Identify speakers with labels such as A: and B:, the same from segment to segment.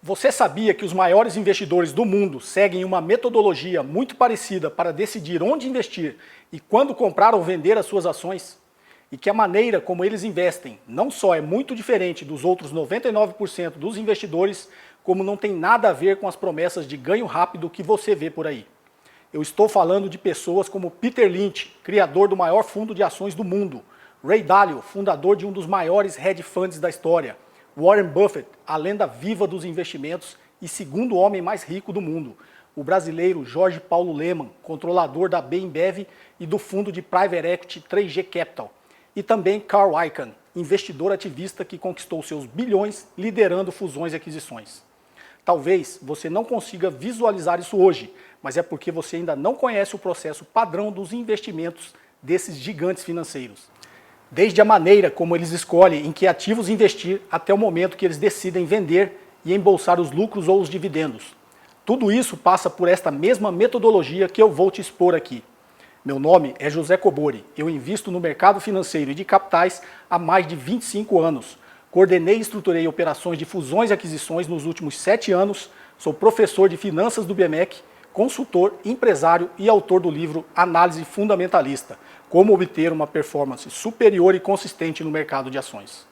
A: Você sabia que os maiores investidores do mundo seguem uma metodologia muito parecida para decidir onde investir e quando comprar ou vender as suas ações? E que a maneira como eles investem não só é muito diferente dos outros 99% dos investidores, como não tem nada a ver com as promessas de ganho rápido que você vê por aí. Eu estou falando de pessoas como Peter Lynch, criador do maior fundo de ações do mundo, Ray Dalio, fundador de um dos maiores hedge funds da história, Warren Buffett, a lenda viva dos investimentos e segundo homem mais rico do mundo, o brasileiro Jorge Paulo Lemann, controlador da Bembev e do fundo de Private Equity 3G Capital, e também Carl Icahn, investidor ativista que conquistou seus bilhões liderando fusões e aquisições. Talvez você não consiga visualizar isso hoje, mas é porque você ainda não conhece o processo padrão dos investimentos desses gigantes financeiros. Desde a maneira como eles escolhem em que ativos investir até o momento que eles decidem vender e embolsar os lucros ou os dividendos. Tudo isso passa por esta mesma metodologia que eu vou te expor aqui. Meu nome é José Cobori, eu invisto no mercado financeiro e de capitais há mais de 25 anos. Coordenei e estruturei operações de fusões e aquisições nos últimos 7 anos, sou professor de finanças do BMEC, consultor, empresário e autor do livro Análise Fundamentalista, como obter uma performance superior e consistente no mercado de ações.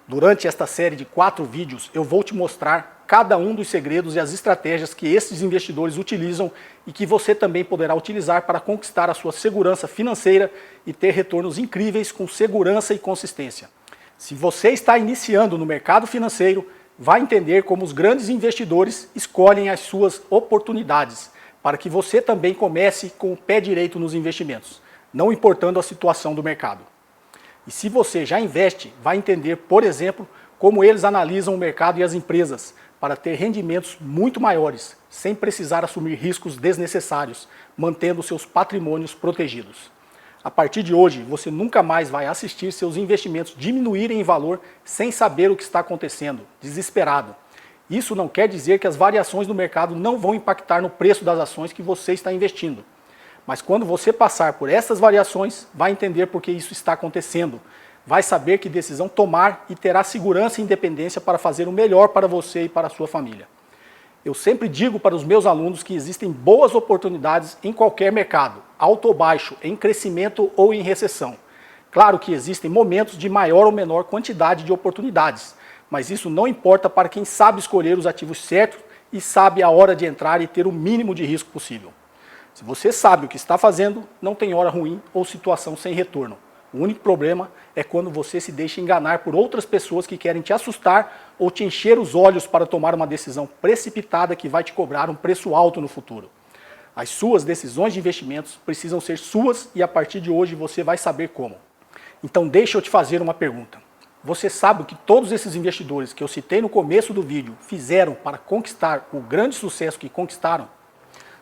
A: Durante esta série de 4 vídeos, eu vou te mostrar cada um dos segredos e as estratégias que esses investidores utilizam e que você também poderá utilizar para conquistar a sua segurança financeira e ter retornos incríveis com segurança e consistência. Se você está iniciando no mercado financeiro, vai entender como os grandes investidores escolhem as suas oportunidades, para que você também comece com o pé direito nos investimentos, não importando a situação do mercado. E se você já investe, vai entender, por exemplo, como eles analisam o mercado e as empresas para ter rendimentos muito maiores, sem precisar assumir riscos desnecessários, mantendo seus patrimônios protegidos. A partir de hoje, você nunca mais vai assistir seus investimentos diminuírem em valor sem saber o que está acontecendo, desesperado. Isso não quer dizer que as variações no mercado não vão impactar no preço das ações que você está investindo. Mas quando você passar por essas variações, vai entender por que isso está acontecendo. Vai saber que decisão tomar e terá segurança e independência para fazer o melhor para você e para a sua família. Eu sempre digo para os meus alunos que existem boas oportunidades em qualquer mercado, alto ou baixo, em crescimento ou em recessão. Claro que existem momentos de maior ou menor quantidade de oportunidades, mas isso não importa para quem sabe escolher os ativos certos e sabe a hora de entrar e ter o mínimo de risco possível. Se você sabe o que está fazendo, não tem hora ruim ou situação sem retorno. O único problema é quando você se deixa enganar por outras pessoas que querem te assustar ou te encher os olhos para tomar uma decisão precipitada que vai te cobrar um preço alto no futuro. As suas decisões de investimentos precisam ser suas e a partir de hoje você vai saber como. Então deixa eu te fazer uma pergunta. Você sabe o que todos esses investidores que eu citei no começo do vídeo fizeram para conquistar o grande sucesso que conquistaram?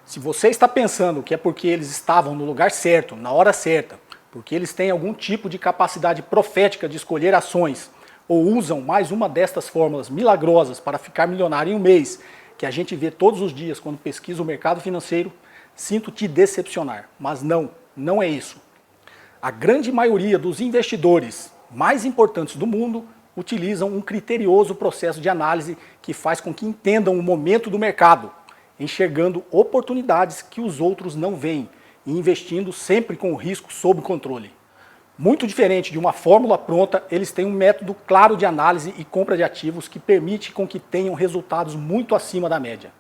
A: Se você está pensando que é porque eles estavam no lugar certo, na hora certa, porque eles têm algum tipo de capacidade profética de escolher ações, ou usam mais uma destas fórmulas milagrosas para ficar milionário em um mês, que a gente vê todos os dias quando pesquisa o mercado financeiro, sinto te decepcionar. Mas não é isso. A grande maioria dos investidores mais importantes do mundo utilizam um criterioso processo de análise que faz com que entendam o momento do mercado, enxergando oportunidades que os outros não veem e investindo sempre com o risco sob controle. Muito diferente de uma fórmula pronta, eles têm um método claro de análise e compra de ativos que permite com que tenham resultados muito acima da média.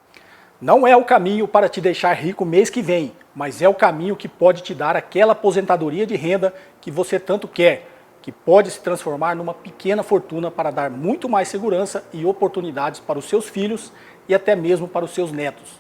A: Não é o caminho para te deixar rico mês que vem, mas é o caminho que pode te dar aquela aposentadoria de renda que você tanto quer, que pode se transformar numa pequena fortuna para dar muito mais segurança e oportunidades para os seus filhos e até mesmo para os seus netos.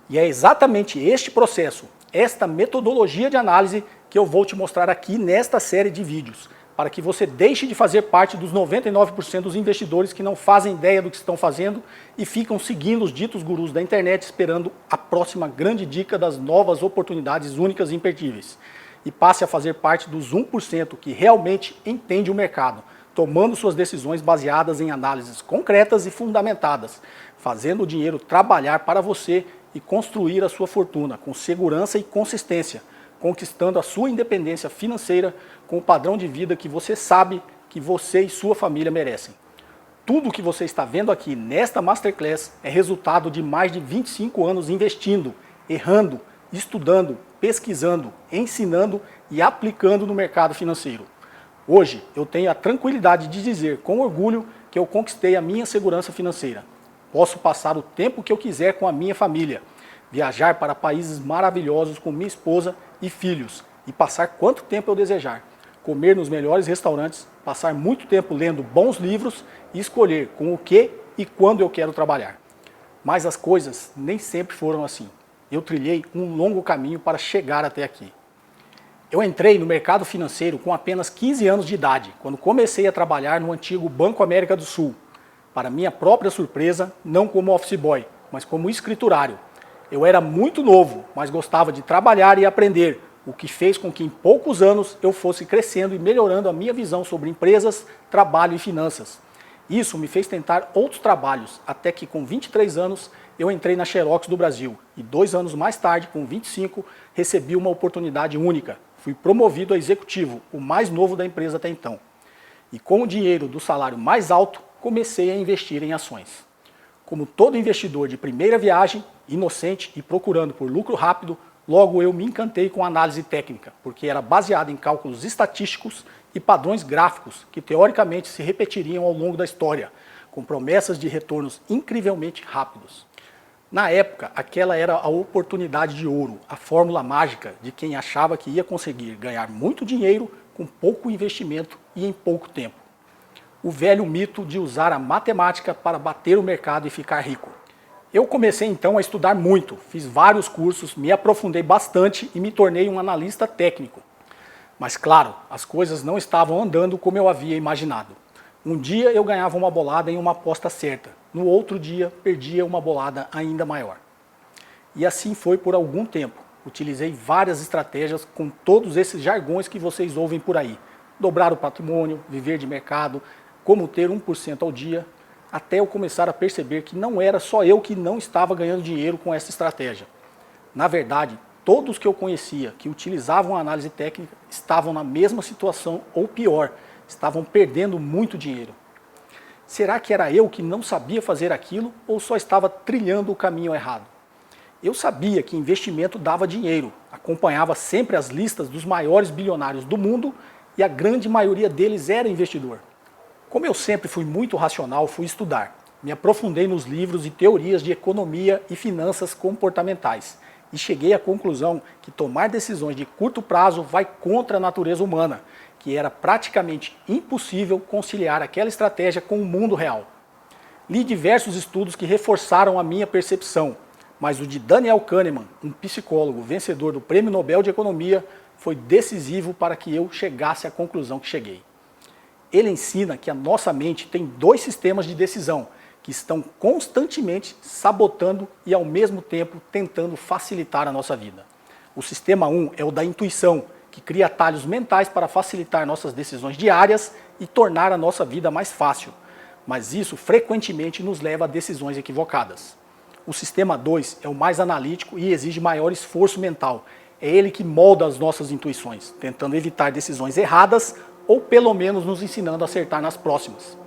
A: E é exatamente este processo, esta metodologia de análise que eu vou te mostrar aqui nesta série de vídeos, para que você deixe de fazer parte dos 99% dos investidores que não fazem ideia do que estão fazendo e ficam seguindo os ditos gurus da internet esperando a próxima grande dica das novas oportunidades únicas e imperdíveis. E passe a fazer parte dos 1% que realmente entende o mercado, tomando suas decisões baseadas em análises concretas e fundamentadas, fazendo o dinheiro trabalhar para você e construir a sua fortuna com segurança e consistência, conquistando a sua independência financeira com o padrão de vida que você sabe que você e sua família merecem. Tudo que você está vendo aqui nesta Masterclass é resultado de mais de 25 anos investindo, errando, estudando, pesquisando, ensinando e aplicando no mercado financeiro. Hoje eu tenho a tranquilidade de dizer com orgulho que eu conquistei a minha segurança financeira. Posso passar o tempo que eu quiser com a minha família, viajar para países maravilhosos com minha esposa e filhos e passar quanto tempo eu desejar, comer nos melhores restaurantes, passar muito tempo lendo bons livros e escolher com o que e quando eu quero trabalhar. Mas as coisas nem sempre foram assim. Eu trilhei um longo caminho para chegar até aqui. Eu entrei no mercado financeiro com apenas 15 anos de idade, quando comecei a trabalhar no antigo Banco América do Sul. Para minha própria surpresa, não como office boy, mas como escriturário. Eu era muito novo, mas gostava de trabalhar e aprender, o que fez com que em poucos anos eu fosse crescendo e melhorando a minha visão sobre empresas, trabalho e finanças. Isso me fez tentar outros trabalhos, até que com 23 anos eu entrei na Xerox do Brasil e 2 anos mais tarde, com 25, recebi uma oportunidade única. Fui promovido a executivo, o mais novo da empresa até então. E com o dinheiro do salário mais alto, comecei a investir em ações. Como todo investidor de primeira viagem, inocente e procurando por lucro rápido, logo eu me encantei com a análise técnica, porque era baseada em cálculos estatísticos e padrões gráficos que teoricamente se repetiriam ao longo da história, com promessas de retornos incrivelmente rápidos. Na época, aquela era a oportunidade de ouro, a fórmula mágica de quem achava que ia conseguir ganhar muito dinheiro com pouco investimento e em pouco tempo. O velho mito de usar a matemática para bater o mercado e ficar rico. Eu comecei então a estudar muito, fiz vários cursos, me aprofundei bastante e me tornei um analista técnico. Mas claro, as coisas não estavam andando como eu havia imaginado. Um dia eu ganhava uma bolada em uma aposta certa, no outro dia perdia uma bolada ainda maior. E assim foi por algum tempo. Utilizei várias estratégias com todos esses jargões que vocês ouvem por aí. Dobrar o patrimônio, viver de mercado, como ter 1% ao dia, até eu começar a perceber que não era só eu que não estava ganhando dinheiro com essa estratégia. Na verdade, todos que eu conhecia que utilizavam a análise técnica estavam na mesma situação ou pior, estavam perdendo muito dinheiro. Será que era eu que não sabia fazer aquilo ou só estava trilhando o caminho errado? Eu sabia que investimento dava dinheiro, acompanhava sempre as listas dos maiores bilionários do mundo e a grande maioria deles era investidor. Como eu sempre fui muito racional, fui estudar. Me aprofundei nos livros e teorias de economia e finanças comportamentais e cheguei à conclusão que tomar decisões de curto prazo vai contra a natureza humana, que era praticamente impossível conciliar aquela estratégia com o mundo real. Li diversos estudos que reforçaram a minha percepção, mas o de Daniel Kahneman, um psicólogo vencedor do Prêmio Nobel de Economia, foi decisivo para que eu chegasse à conclusão que cheguei. Ele ensina que a nossa mente tem 2 sistemas de decisão, que estão constantemente sabotando e ao mesmo tempo tentando facilitar a nossa vida. O sistema 1 é o da intuição, que cria atalhos mentais para facilitar nossas decisões diárias e tornar a nossa vida mais fácil. Mas isso frequentemente nos leva a decisões equivocadas. O sistema 2 é o mais analítico e exige maior esforço mental. É ele que molda as nossas intuições, tentando evitar decisões erradas ou pelo menos nos ensinando a acertar nas próximas.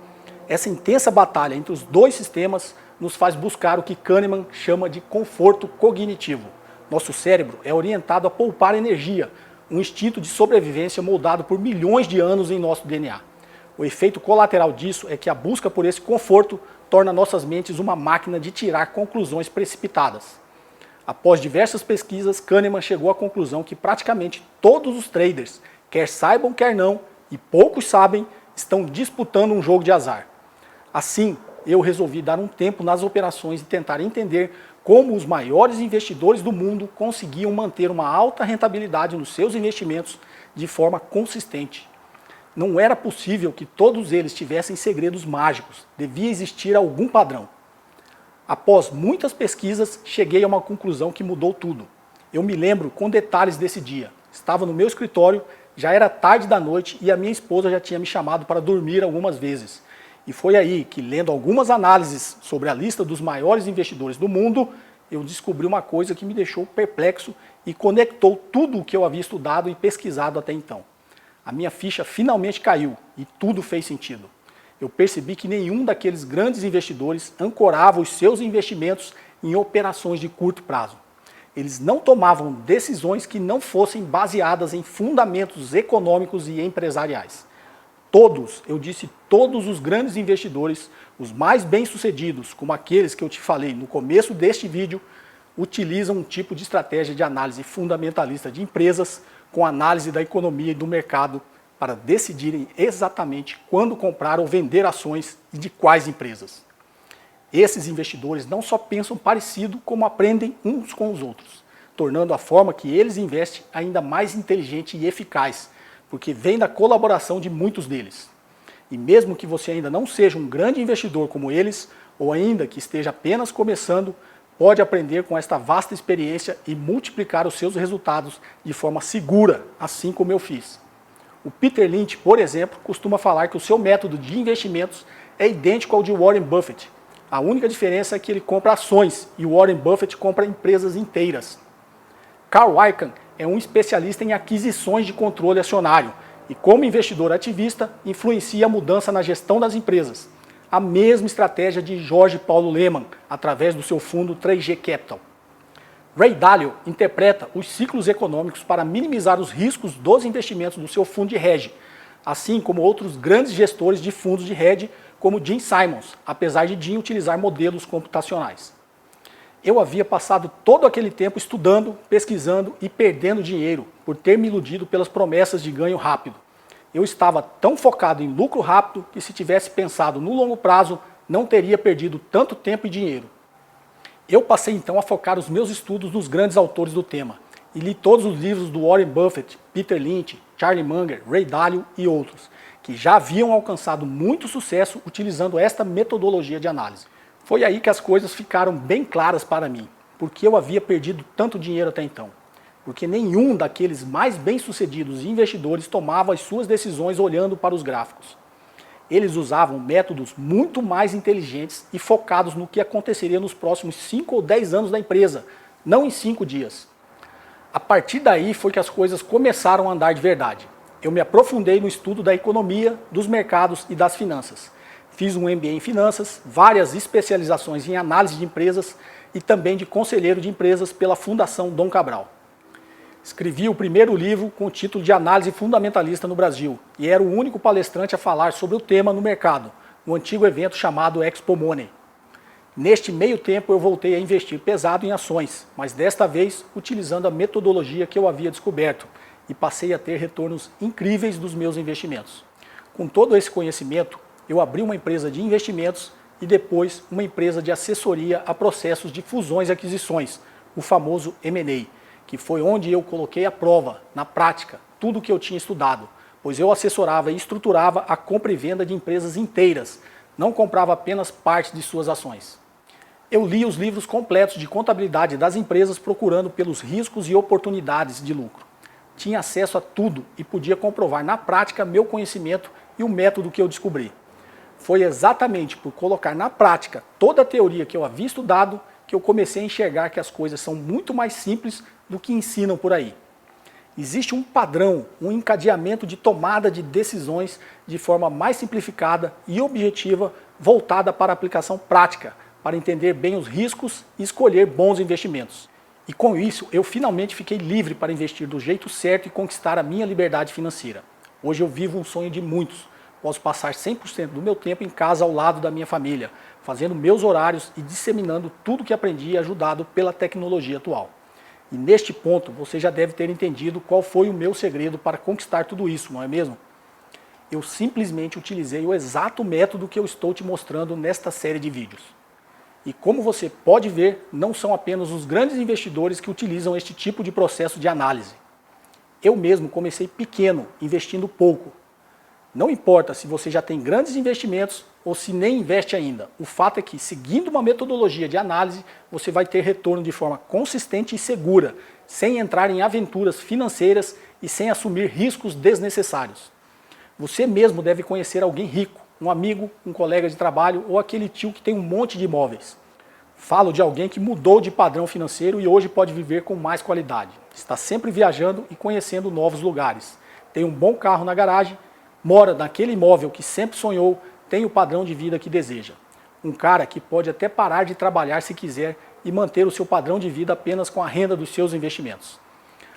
A: Essa intensa batalha entre os 2 sistemas nos faz buscar o que Kahneman chama de conforto cognitivo. Nosso cérebro é orientado a poupar energia, um instinto de sobrevivência moldado por milhões de anos em nosso DNA. O efeito colateral disso é que a busca por esse conforto torna nossas mentes uma máquina de tirar conclusões precipitadas. Após diversas pesquisas, Kahneman chegou à conclusão que praticamente todos os traders, quer saibam, quer não, e poucos sabem, estão disputando um jogo de azar. Assim, eu resolvi dar um tempo nas operações e tentar entender como os maiores investidores do mundo conseguiam manter uma alta rentabilidade nos seus investimentos de forma consistente. Não era possível que todos eles tivessem segredos mágicos, devia existir algum padrão. Após muitas pesquisas, cheguei a uma conclusão que mudou tudo. Eu me lembro com detalhes desse dia. Estava no meu escritório, já era tarde da noite e a minha esposa já tinha me chamado para dormir algumas vezes. E foi aí que, lendo algumas análises sobre a lista dos maiores investidores do mundo, eu descobri uma coisa que me deixou perplexo e conectou tudo o que eu havia estudado e pesquisado até então. A minha ficha finalmente caiu e tudo fez sentido. eu percebi que nenhum daqueles grandes investidores ancorava os seus investimentos em operações de curto prazo. Eles não tomavam decisões que não fossem baseadas em fundamentos econômicos e empresariais. Todos, eu disse todos os grandes investidores, os mais bem-sucedidos, como aqueles que eu te falei no começo deste vídeo, utilizam um tipo de estratégia de análise fundamentalista de empresas com análise da economia e do mercado para decidirem exatamente quando comprar ou vender ações e de quais empresas. Esses investidores não só pensam parecido, como aprendem uns com os outros, tornando a forma que eles investem ainda mais inteligente e eficaz, porque vem da colaboração de muitos deles. E mesmo que você ainda não seja um grande investidor como eles, ou ainda que esteja apenas começando, pode aprender com esta vasta experiência e multiplicar os seus resultados de forma segura, assim como eu fiz. O Peter Lynch, por exemplo, costuma falar que o seu método de investimentos é idêntico ao de Warren Buffett. A única diferença é que ele compra ações e o Warren Buffett compra empresas inteiras. Carl Icahn é um especialista em aquisições de controle acionário e, como investidor ativista, influencia a mudança na gestão das empresas. A mesma estratégia de Jorge Paulo Lemann, através do seu fundo 3G Capital. Ray Dalio interpreta os ciclos econômicos para minimizar os riscos dos investimentos do seu fundo de hedge, assim como outros grandes gestores de fundos de hedge, como Jim Simons, apesar de Jim utilizar modelos computacionais. Eu havia passado todo aquele tempo estudando, pesquisando e perdendo dinheiro por ter me iludido pelas promessas de ganho rápido. Eu estava tão focado em lucro rápido que, se tivesse pensado no longo prazo, não teria perdido tanto tempo e dinheiro. Eu passei então a focar os meus estudos nos grandes autores do tema e li todos os livros do Warren Buffett, Peter Lynch, Charlie Munger, Ray Dalio e outros, que já haviam alcançado muito sucesso utilizando esta metodologia de análise. Foi aí que as coisas ficaram bem claras para mim, porque eu havia perdido tanto dinheiro até então. Porque nenhum daqueles mais bem-sucedidos investidores tomava as suas decisões olhando para os gráficos. Eles usavam métodos muito mais inteligentes e focados no que aconteceria nos próximos 5 ou 10 anos da empresa, não em 5 dias. A partir daí foi que as coisas começaram a andar de verdade. Eu me aprofundei no estudo da economia, dos mercados e das finanças. Fiz um MBA em finanças, várias especializações em análise de empresas e também de conselheiro de empresas pela Fundação Dom Cabral. Escrevi o primeiro livro com o título de Análise Fundamentalista no Brasil e era o único palestrante a falar sobre o tema no mercado, no antigo evento chamado Expo Money. Neste meio tempo eu voltei a investir pesado em ações, mas desta vez utilizando a metodologia que eu havia descoberto e passei a ter retornos incríveis dos meus investimentos. Com todo esse conhecimento, eu abri uma empresa de investimentos e depois uma empresa de assessoria a processos de fusões e aquisições, o famoso M&A, que foi onde eu coloquei à prova, na prática, tudo o que eu tinha estudado, pois eu assessorava e estruturava a compra e venda de empresas inteiras, não comprava apenas parte de suas ações. Eu li os livros completos de contabilidade das empresas procurando pelos riscos e oportunidades de lucro. Tinha acesso a tudo e podia comprovar na prática meu conhecimento e o método que eu descobri. Foi exatamente por colocar na prática toda a teoria que eu havia estudado que eu comecei a enxergar que as coisas são muito mais simples do que ensinam por aí. Existe um padrão, um encadeamento de tomada de decisões de forma mais simplificada e objetiva, voltada para a aplicação prática, para entender bem os riscos e escolher bons investimentos. E com isso, eu finalmente fiquei livre para investir do jeito certo e conquistar a minha liberdade financeira. Hoje eu vivo um sonho de muitos. Posso passar 100% do meu tempo em casa ao lado da minha família, fazendo meus horários e disseminando tudo que aprendi e ajudado pela tecnologia atual. E neste ponto, você já deve ter entendido qual foi o meu segredo para conquistar tudo isso, não é mesmo? Eu simplesmente utilizei o exato método que eu estou te mostrando nesta série de vídeos. E como você pode ver, não são apenas os grandes investidores que utilizam este tipo de processo de análise. Eu mesmo comecei pequeno, investindo pouco. Não importa se você já tem grandes investimentos ou se nem investe ainda. O fato é que, seguindo uma metodologia de análise, você vai ter retorno de forma consistente e segura, sem entrar em aventuras financeiras e sem assumir riscos desnecessários. Você mesmo deve conhecer alguém rico, um amigo, um colega de trabalho ou aquele tio que tem um monte de imóveis. Falo de alguém que mudou de padrão financeiro e hoje pode viver com mais qualidade. Está sempre viajando e conhecendo novos lugares. Tem um bom carro na garagem, mora naquele imóvel que sempre sonhou, tem o padrão de vida que deseja. Um cara que pode até parar de trabalhar se quiser e manter o seu padrão de vida apenas com a renda dos seus investimentos.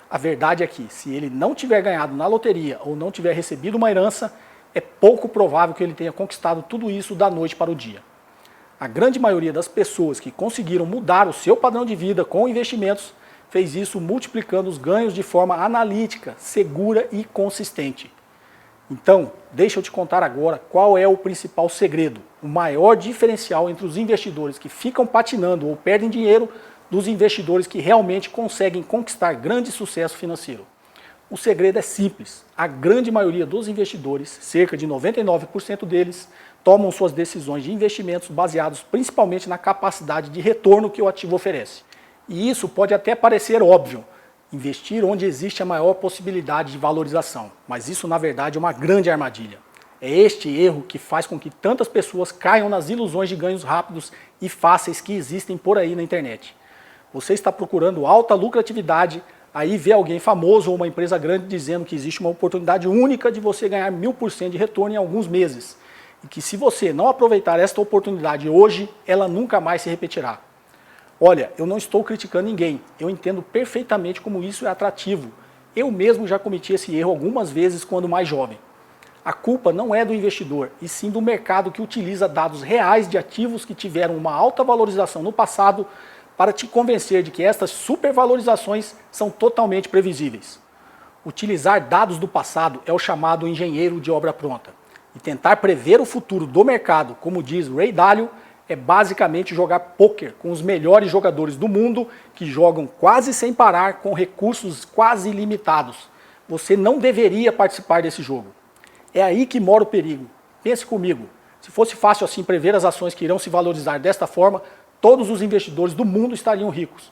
A: A verdade é que, se ele não tiver ganhado na loteria ou não tiver recebido uma herança, é pouco provável que ele tenha conquistado tudo isso da noite para o dia. A grande maioria das pessoas que conseguiram mudar o seu padrão de vida com investimentos fez isso multiplicando os ganhos de forma analítica, segura e consistente. Então, deixa eu te contar agora qual é o principal segredo, o maior diferencial entre os investidores que ficam patinando ou perdem dinheiro dos investidores que realmente conseguem conquistar grande sucesso financeiro. O segredo é simples. A grande maioria dos investidores, cerca de 99% deles, tomam suas decisões de investimentos baseados principalmente na capacidade de retorno que o ativo oferece. E isso pode até parecer óbvio, investir onde existe a maior possibilidade de valorização, mas isso na verdade é uma grande armadilha. É este erro que faz com que tantas pessoas caiam nas ilusões de ganhos rápidos e fáceis que existem por aí na internet. Você está procurando alta lucratividade, aí vê alguém famoso ou uma empresa grande dizendo que existe uma oportunidade única de você ganhar 1000% de retorno em alguns meses. E que se você não aproveitar esta oportunidade hoje, ela nunca mais se repetirá. Olha, eu não estou criticando ninguém, eu entendo perfeitamente como isso é atrativo. Eu mesmo já cometi esse erro algumas vezes quando mais jovem. A culpa não é do investidor, e sim do mercado que utiliza dados reais de ativos que tiveram uma alta valorização no passado para te convencer de que estas supervalorizações são totalmente previsíveis. Utilizar dados do passado é o chamado engenheiro de obra pronta. E tentar prever o futuro do mercado, como diz Ray Dalio, é basicamente jogar pôquer com os melhores jogadores do mundo que jogam quase sem parar com recursos quase ilimitados. Você não deveria participar desse jogo. É aí que mora o perigo. Pense comigo, se fosse fácil assim prever as ações que irão se valorizar desta forma, todos os investidores do mundo estariam ricos.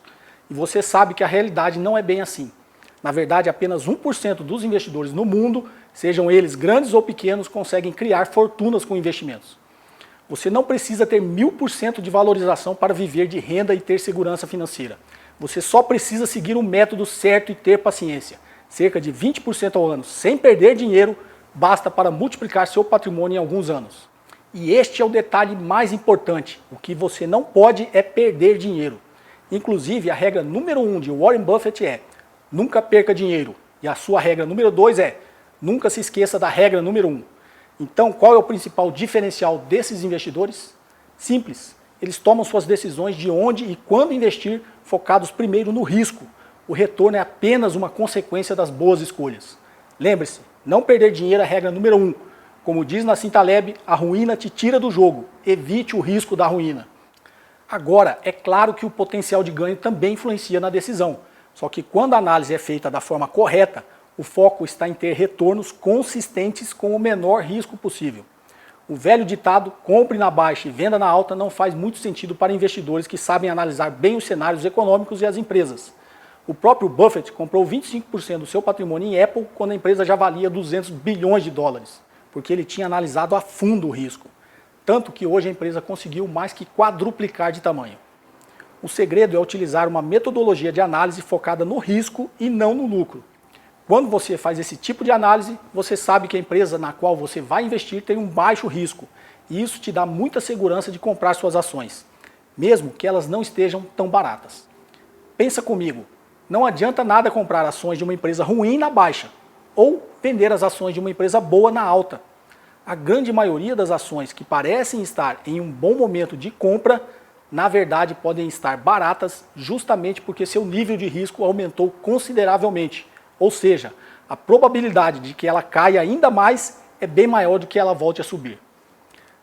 A: E você sabe que a realidade não é bem assim. Na verdade, apenas 1% dos investidores no mundo, sejam eles grandes ou pequenos, conseguem criar fortunas com investimentos. Você não precisa ter 1000% de valorização para viver de renda e ter segurança financeira. Você só precisa seguir o método certo e ter paciência. Cerca de 20% ao ano, sem perder dinheiro, basta para multiplicar seu patrimônio em alguns anos. E este é o detalhe mais importante. O que você não pode é perder dinheiro. Inclusive, a regra número 1 de Warren Buffett é: nunca perca dinheiro. E a sua regra número 2 é: nunca se esqueça da regra número 1. Então, qual é o principal diferencial desses investidores? Simples. Eles tomam suas decisões de onde e quando investir, focados primeiro no risco. O retorno é apenas uma consequência das boas escolhas. Lembre-se, não perder dinheiro é a regra número 1. Como diz Nassim Taleb, a ruína te tira do jogo. Evite o risco da ruína. Agora, é claro que o potencial de ganho também influencia na decisão. Só que quando a análise é feita da forma correta, o foco está em ter retornos consistentes com o menor risco possível. O velho ditado, compre na baixa e venda na alta, não faz muito sentido para investidores que sabem analisar bem os cenários econômicos e as empresas. O próprio Buffett comprou 25% do seu patrimônio em Apple quando a empresa já valia 200 bilhões de dólares, porque ele tinha analisado a fundo o risco. Tanto que hoje a empresa conseguiu mais que quadruplicar de tamanho. O segredo é utilizar uma metodologia de análise focada no risco e não no lucro. Quando você faz esse tipo de análise, você sabe que a empresa na qual você vai investir tem um baixo risco, e isso te dá muita segurança de comprar suas ações, mesmo que elas não estejam tão baratas. Pensa comigo, não adianta nada comprar ações de uma empresa ruim na baixa, ou vender as ações de uma empresa boa na alta. A grande maioria das ações que parecem estar em um bom momento de compra, na verdade podem estar baratas justamente porque seu nível de risco aumentou consideravelmente. Ou seja, a probabilidade de que ela caia ainda mais é bem maior do que ela volte a subir.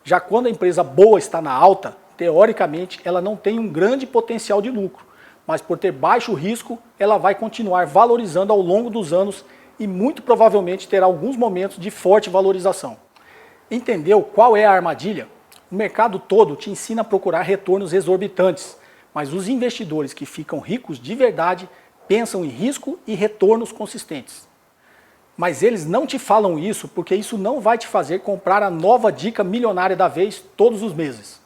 A: Já quando a empresa boa está na alta, teoricamente ela não tem um grande potencial de lucro, mas por ter baixo risco, ela vai continuar valorizando ao longo dos anos e muito provavelmente terá alguns momentos de forte valorização. Entendeu qual é a armadilha? O mercado todo te ensina a procurar retornos exorbitantes, mas os investidores que ficam ricos de verdade pensam em risco e retornos consistentes. Mas eles não te falam isso porque isso não vai te fazer comprar a nova dica milionária da vez todos os meses.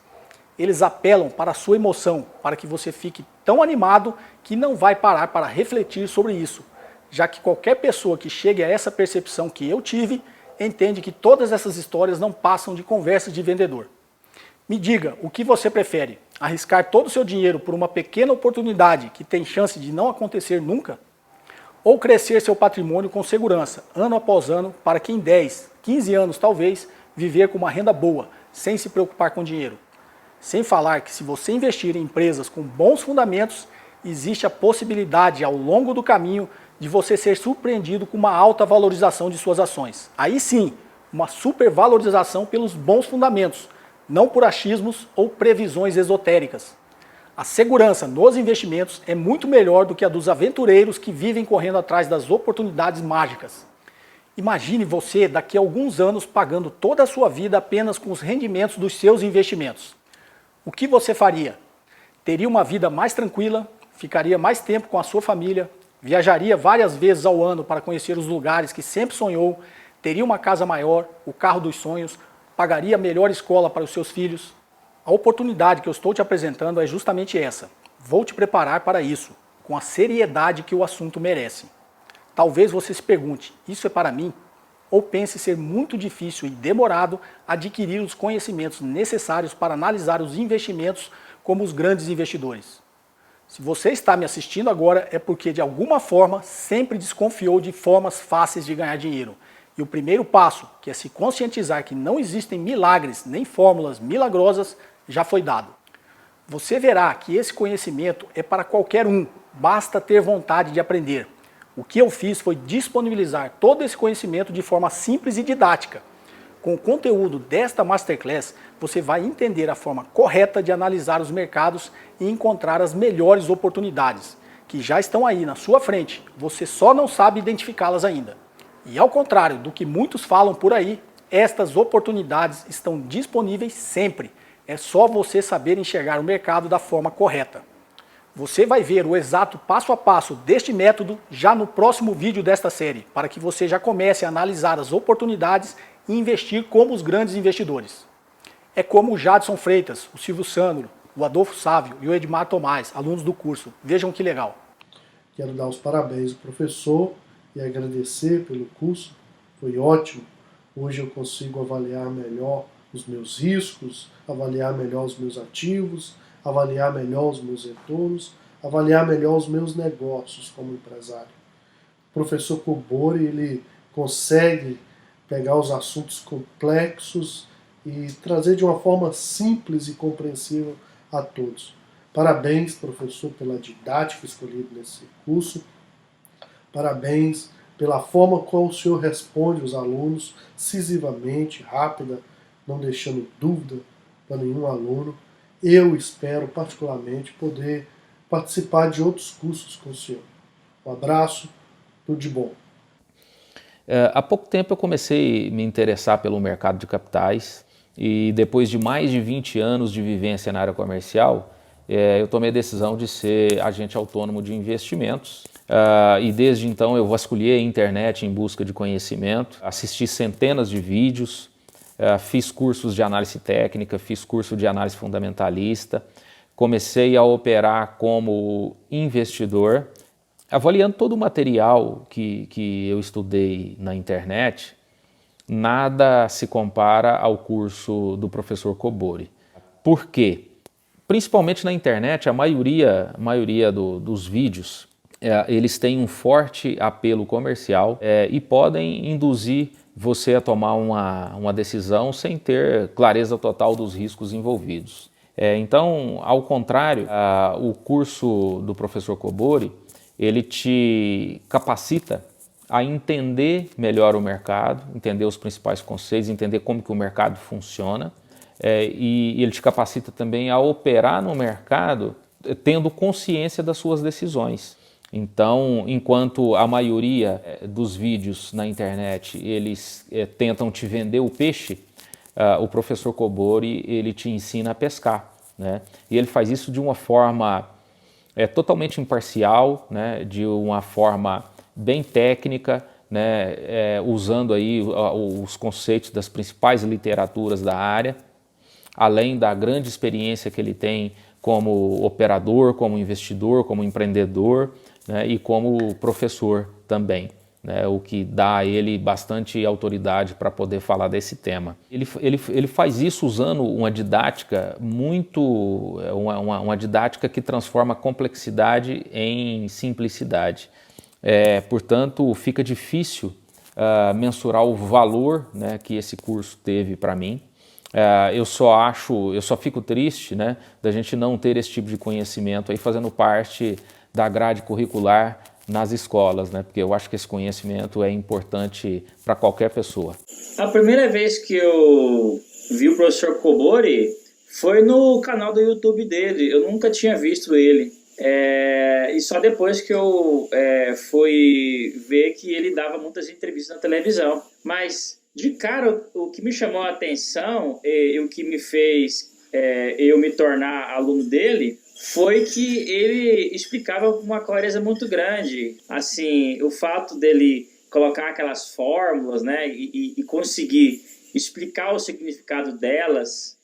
A: Eles apelam para a sua emoção, para que você fique tão animado que não vai parar para refletir sobre isso, já que qualquer pessoa que chegue a essa percepção que eu tive, entende que todas essas histórias não passam de conversas de vendedor. Me diga, o que você prefere? Arriscar todo o seu dinheiro por uma pequena oportunidade que tem chance de não acontecer nunca? Ou crescer seu patrimônio com segurança, ano após ano, para que em 10, 15 anos talvez, viver com uma renda boa, sem se preocupar com dinheiro? Sem falar que se você investir em empresas com bons fundamentos, existe a possibilidade ao longo do caminho de você ser surpreendido com uma alta valorização de suas ações. Aí sim, uma supervalorização pelos bons fundamentos, não por achismos ou previsões esotéricas. A segurança nos investimentos é muito melhor do que a dos aventureiros que vivem correndo atrás das oportunidades mágicas. Imagine você daqui a alguns anos pagando toda a sua vida apenas com os rendimentos dos seus investimentos. O que você faria? Teria uma vida mais tranquila, ficaria mais tempo com a sua família, viajaria várias vezes ao ano para conhecer os lugares que sempre sonhou, teria uma casa maior, o carro dos sonhos, pagaria a melhor escola para os seus filhos. A oportunidade que eu estou te apresentando é justamente essa. Vou te preparar para isso, com a seriedade que o assunto merece. Talvez você se pergunte, isso é para mim? Ou pense ser muito difícil e demorado adquirir os conhecimentos necessários para analisar os investimentos como os grandes investidores. Se você está me assistindo agora é porque de alguma forma sempre desconfiou de formas fáceis de ganhar dinheiro. E o primeiro passo, que é se conscientizar que não existem milagres nem fórmulas milagrosas, já foi dado. Você verá que esse conhecimento é para qualquer um, basta ter vontade de aprender. O que eu fiz foi disponibilizar todo esse conhecimento de forma simples e didática. Com o conteúdo desta Masterclass, você vai entender a forma correta de analisar os mercados e encontrar as melhores oportunidades, que já estão aí na sua frente, você só não sabe identificá-las ainda. E ao contrário do que muitos falam por aí, estas oportunidades estão disponíveis sempre. É só você saber enxergar o mercado da forma correta. Você vai ver o exato passo a passo deste método já no próximo vídeo desta série, para que você já comece a analisar as oportunidades e investir como os grandes investidores. É como o Jadson Freitas, o Silvio Sandro, o Adolfo Sávio e o Edmar Tomás, alunos do curso. Vejam que legal.
B: Quero dar os parabéns ao professor e agradecer pelo curso. Foi ótimo. Hoje eu consigo avaliar melhor os meus riscos, avaliar melhor os meus ativos, avaliar melhor os meus retornos, avaliar melhor os meus negócios como empresário. O professor Cobori, ele consegue pegar os assuntos complexos e trazer de uma forma simples e compreensível a todos. Parabéns, professor, pela didática escolhida nesse curso. Parabéns pela forma como o senhor responde os alunos, incisivamente, rápida, não deixando dúvida para nenhum aluno. Eu espero, particularmente, poder participar de outros cursos com o senhor. Um abraço, tudo de bom.
C: Há pouco tempo eu comecei a me interessar pelo mercado de capitais e depois de mais de 20 anos de vivência na área comercial, eu tomei a decisão de ser agente autônomo de investimentos. E desde então eu vasculhei a internet em busca de conhecimento, assisti centenas de vídeos, fiz cursos de análise técnica, fiz curso de análise fundamentalista, comecei a operar como investidor, avaliando todo o material que eu estudei na internet. Nada se compara ao curso do professor Cobori. Por quê? Principalmente na internet, a maioria dos vídeos, eles têm um forte apelo comercial e podem induzir você a tomar uma decisão sem ter clareza total dos riscos envolvidos. Então, ao contrário, o curso do professor Cobori, ele te capacita a entender melhor o mercado, entender os principais conceitos, entender como que o mercado funciona, e ele te capacita também a operar no mercado tendo consciência das suas decisões. Então, enquanto a maioria dos vídeos na internet, eles tentam te vender o peixe, o professor Cobori, ele te ensina a pescar, né? E ele faz isso de uma forma totalmente imparcial, né? De uma forma bem técnica, né? Usando aí os conceitos das principais literaturas da área, além da grande experiência que ele tem como operador, como investidor, como empreendedor, né, e como professor também. né, o que dá a ele bastante autoridade para poder falar desse tema. Ele faz isso usando uma didática uma didática que transforma a complexidade em simplicidade. Portanto, fica difícil mensurar o valor, né, que esse curso teve para mim. Eu só fico triste, né, da gente não ter esse tipo de conhecimento aí fazendo parte da grade curricular nas escolas, né, porque eu acho que esse conhecimento é importante para qualquer pessoa.
D: A primeira vez que eu vi o professor Kobori foi no canal do YouTube dele. Eu nunca tinha visto ele. E só depois que eu fui ver que ele dava muitas entrevistas na televisão. Mas, de cara, o que me chamou a atenção e o que me fez eu me tornar aluno dele foi que ele explicava com uma clareza muito grande. Assim, o fato dele colocar aquelas fórmulas, né, e conseguir explicar o significado delas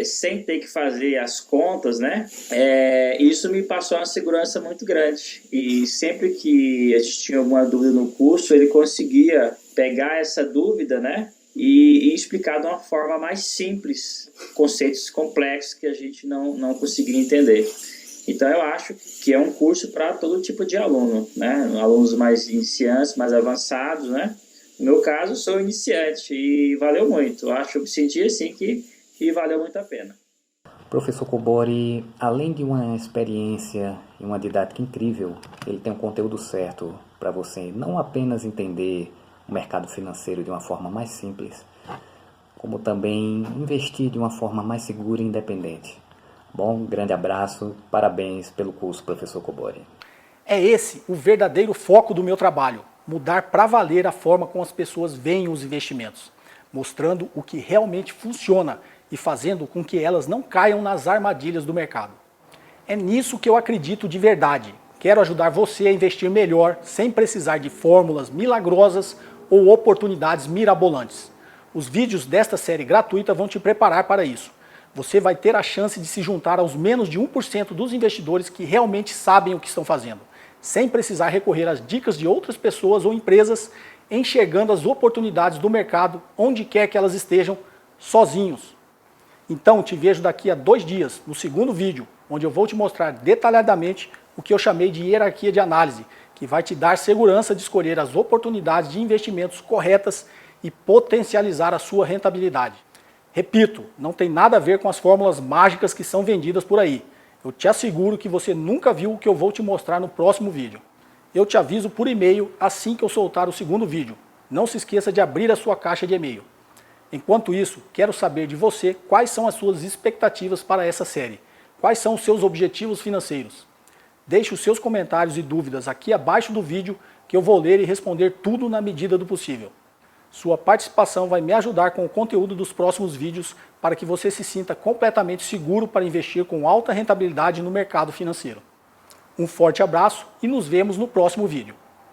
D: sem ter que fazer as contas, né, isso me passou uma segurança muito grande. E sempre que a gente tinha alguma dúvida no curso, ele conseguia pegar essa dúvida, né, e explicar de uma forma mais simples conceitos complexos que a gente não conseguia entender. Então eu acho que é um curso para todo tipo de aluno, né? Alunos mais iniciantes, mais avançados, né? No meu caso, sou iniciante e valeu muito. Eu senti assim que valeu muito a pena.
E: Professor Kobori, além de uma experiência e uma didática incrível, ele tem um conteúdo certo para você não apenas entender o mercado financeiro de uma forma mais simples, como também investir de uma forma mais segura e independente. Bom, grande abraço, parabéns pelo curso, professor Kobori.
A: É esse o verdadeiro foco do meu trabalho, mudar para valer a forma como as pessoas veem os investimentos, mostrando o que realmente funciona e fazendo com que elas não caiam nas armadilhas do mercado. É nisso que eu acredito de verdade. Quero ajudar você a investir melhor, sem precisar de fórmulas milagrosas ou oportunidades mirabolantes. Os vídeos desta série gratuita vão te preparar para isso. Você vai ter a chance de se juntar aos menos de 1% dos investidores que realmente sabem o que estão fazendo, sem precisar recorrer às dicas de outras pessoas ou empresas, enxergando as oportunidades do mercado onde quer que elas estejam, sozinhos. Então, te vejo daqui a 2 dias, no segundo vídeo, onde eu vou te mostrar detalhadamente o que eu chamei de hierarquia de análise, que vai te dar segurança de escolher as oportunidades de investimentos corretas e potencializar a sua rentabilidade. Repito, não tem nada a ver com as fórmulas mágicas que são vendidas por aí. Eu te asseguro que você nunca viu o que eu vou te mostrar no próximo vídeo. Eu te aviso por e-mail assim que eu soltar o segundo vídeo. Não se esqueça de abrir a sua caixa de e-mail. Enquanto isso, quero saber de você quais são as suas expectativas para essa série. Quais são os seus objetivos financeiros? Deixe os seus comentários e dúvidas aqui abaixo do vídeo que eu vou ler e responder tudo na medida do possível. Sua participação vai me ajudar com o conteúdo dos próximos vídeos para que você se sinta completamente seguro para investir com alta rentabilidade no mercado financeiro. Um forte abraço e nos vemos no próximo vídeo.